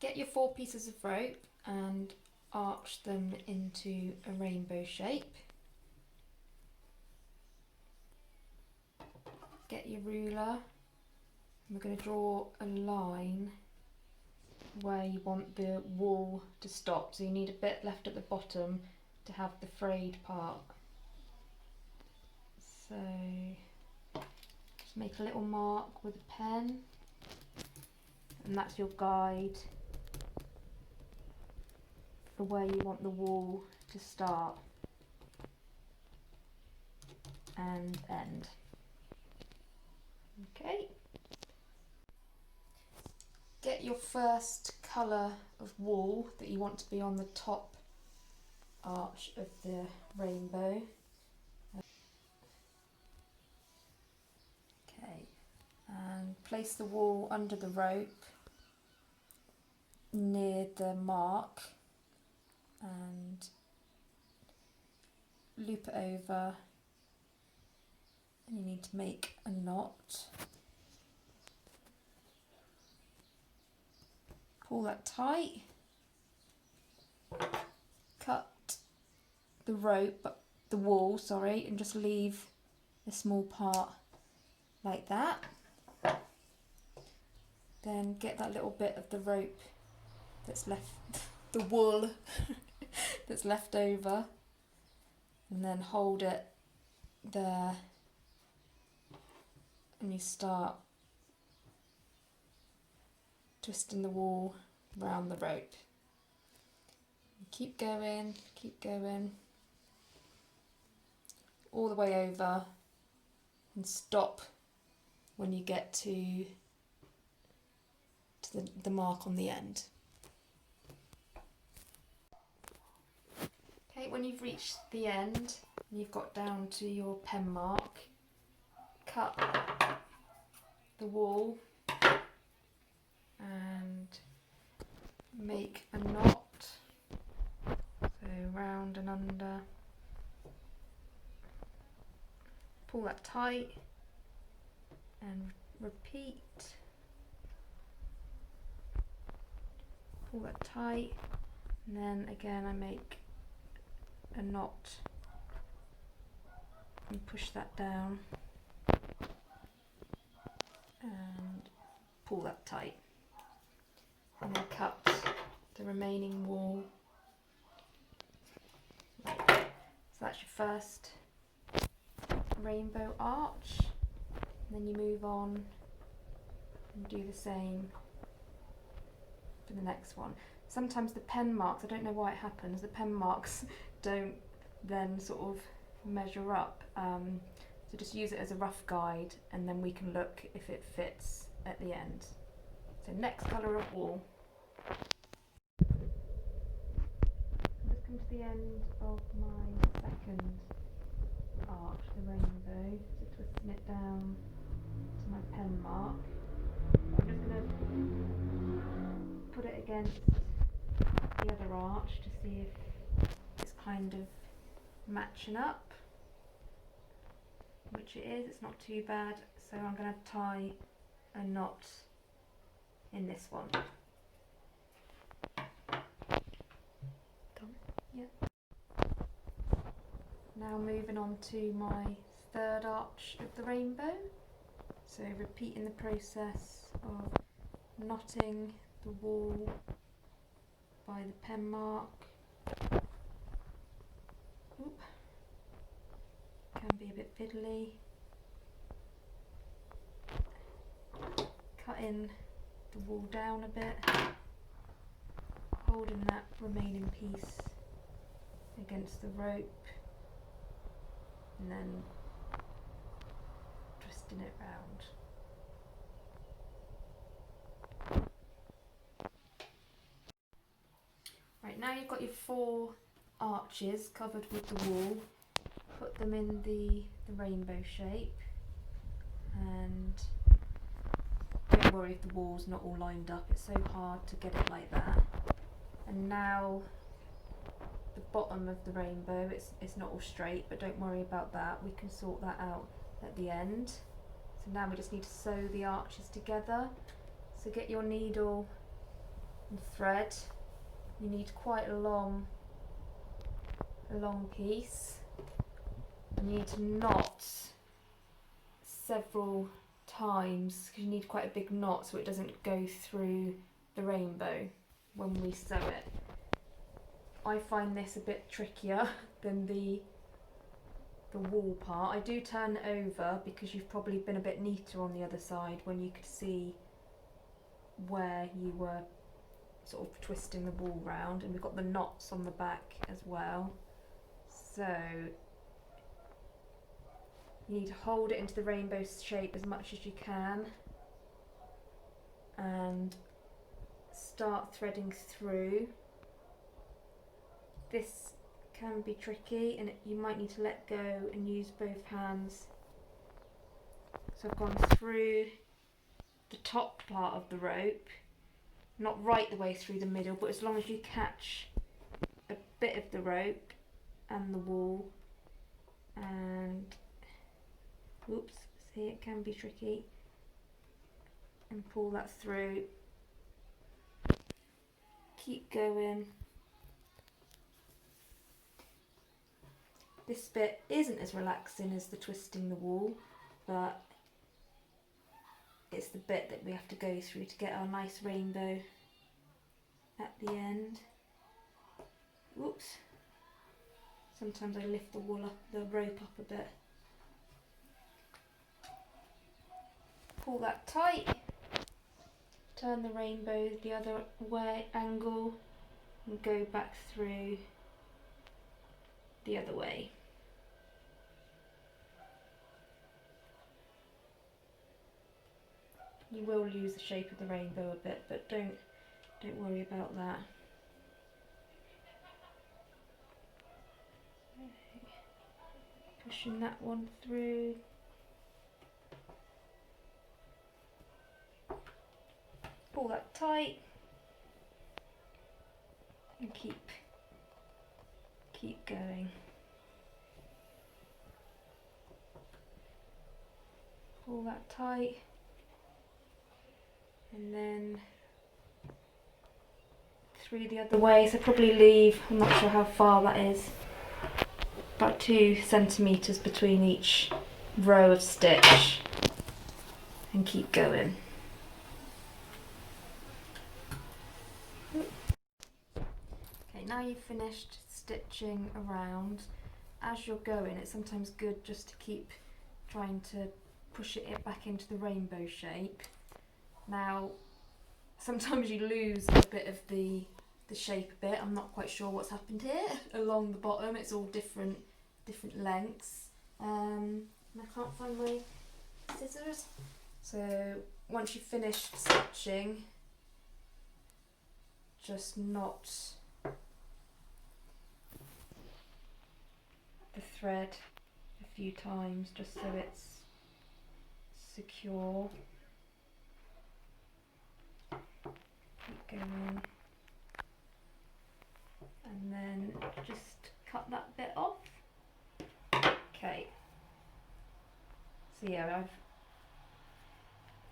Get your 4 pieces of rope and arch them into a rainbow shape. Get your ruler, and we're going to draw a line where you want the wool to stop, so you need a bit left at the bottom to have the frayed part. So just make a little mark with a pen, and that's your guide for where you want the wool to start and end. Okay. Get your first colour of wool that you want to be on the top arch of the rainbow. Okay, and place the wool under the rope near the mark and loop it over, and you need to make a knot. Pull that tight, cut the wool, and just leave a small part like that. Then get that little bit of the rope that's left, the wool that's left over, and then hold it there, and you start twisting the wool around the rope. Keep going, all the way over, and stop when you get to the mark on the end. Okay, when you've reached the end, and you've got down to your pen mark, cut the wool and make a knot, so round and under. Pull that tight and repeat. Pull that tight, and then again I make a knot and push that down and pull that tight, and then cut the remaining wool like that. So that's your first rainbow arch, and then you move on and do the same for the next one. Sometimes the pen marks, I don't know why it happens, the pen marks don't then sort of measure up, so just use it as a rough guide, and then we can look if it fits at the end. So next colour of wool. I've just come to the end of my second arch, the rainbow, so twisting it down to my pen mark. I'm just going to put it against the other arch to see if it's kind of matching up, which it is. It's not too bad, so I'm going to tie a knot in this one. Done? Yeah. Now moving on to my third arch of the rainbow, so repeating the process of knotting the wool by the pen mark. Oop. Can be a bit fiddly. Cutting the wool down a bit, holding that remaining piece against the rope, and then twisting it round. Right, now you've got your 4 arches covered with the wool. Put them in the rainbow shape, and don't worry if the wool's not all lined up, it's so hard to get it like that. And now the bottom of the rainbow, it's not all straight, but don't worry about that, we can sort that out at the end. So now we just need to sew the arches together. So get your needle and thread. You need quite a long piece, and you need to knot several times because you need quite a big knot so it doesn't go through the rainbow when we sew it. I find this a bit trickier than the wool part. I do turn it over because you've probably been a bit neater on the other side when you could see where you were sort of twisting the wool round, and we've got the knots on the back as well. So you need to hold it into the rainbow shape as much as you can and start threading through. This can be tricky and you might need to let go and use both hands. So I've gone through the top part of the rope, not right the way through the middle, but as long as you catch a bit of the rope and the wool, and oops, see, it can be tricky, and pull that through. Keep going. This bit isn't as relaxing as the twisting the wool, but it's the bit that we have to go through to get our nice rainbow at the end. Whoops. Sometimes I lift the rope up a bit. Pull that tight. Turn the rainbow the other way, angle, and go back through the other way. You will lose the shape of the rainbow a bit, but don't worry about that. Pushing that one through. Pull that tight and keep going. Pull that tight and then through the other way. So probably leave, I'm not sure how far that is, about 2 centimetres between each row of stitch, and keep going. Okay, now you've finished stitching around. As you're going, it's sometimes good just to keep trying to push it back into the rainbow shape. Now, sometimes you lose a bit of the shape a bit. I'm not quite sure what's happened here. Along the bottom, it's all different lengths. And I can't find my scissors. So once you've finished stitching, just knot the thread a few times just so it's secure. Keep going, and then just cut that bit off. Okay, so yeah, I've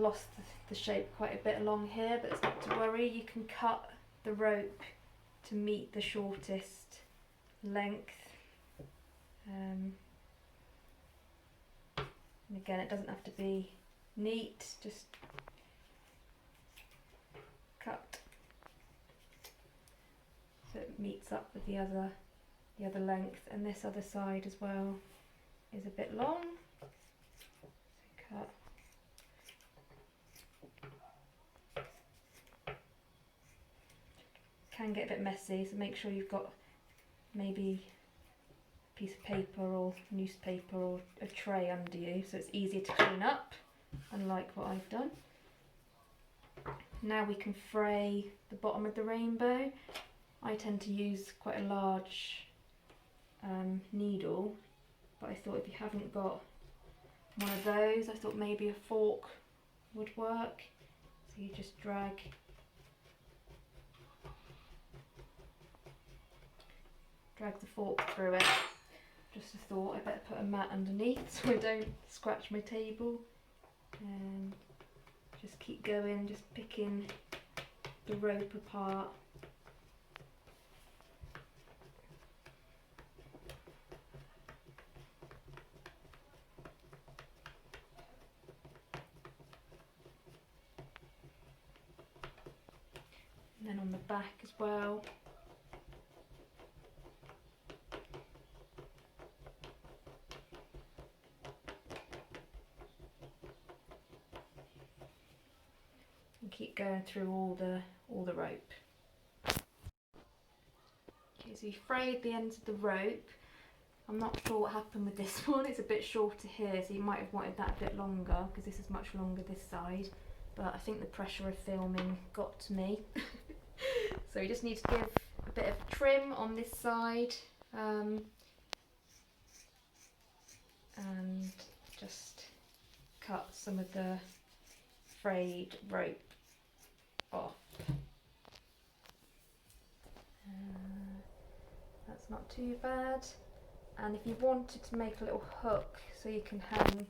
lost the shape quite a bit along here, but it's not to worry. You can cut the rope to meet the shortest length. And again, it doesn't have to be neat, just cut so it meets up with the other length, and this other side as well is a bit long, so cut. Can get a bit messy, so make sure you've got maybe a piece of paper or newspaper or a tray under you so it's easier to clean up, unlike what I've done. Now we can fray the bottom of the rainbow. I tend to use quite a large needle, but I thought if you haven't got one of those, I thought maybe a fork would work. So you just drag the fork through it. Just a thought, I better put a mat underneath so I don't scratch my table. And just keep going, just picking the rope apart. And then on the back as well. And keep going through all the rope. Okay, so you frayed the ends of the rope. I'm not sure what happened with this one. It's a bit shorter here, so you might have wanted that a bit longer because this is much longer this side. But I think the pressure of filming got to me. So you just need to give a bit of trim on this side and just cut some of the frayed rope off. That's not too bad. And if you wanted to make a little hook so you can hang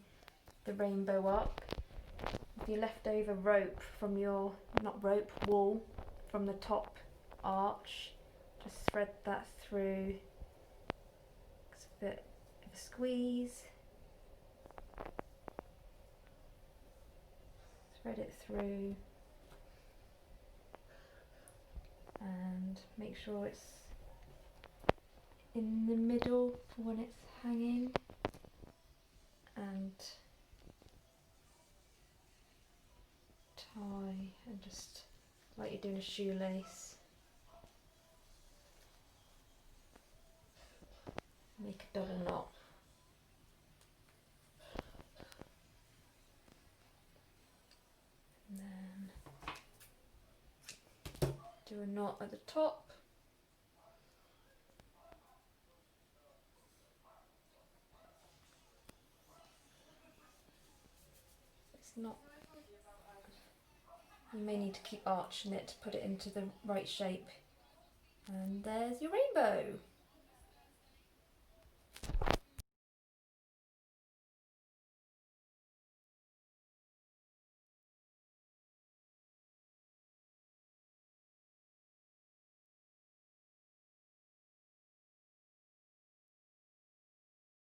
the rainbow up, if you left over rope from your, not rope, wool from the top arch, just thread that through. It's a bit of a squeeze. Thread it through and make sure it's in the middle for when it's hanging, and tie, and just like you're doing a shoelace, make a double knot. And then do a knot at the top. Not, you may need to keep arching it to put it into the right shape, and there's your rainbow.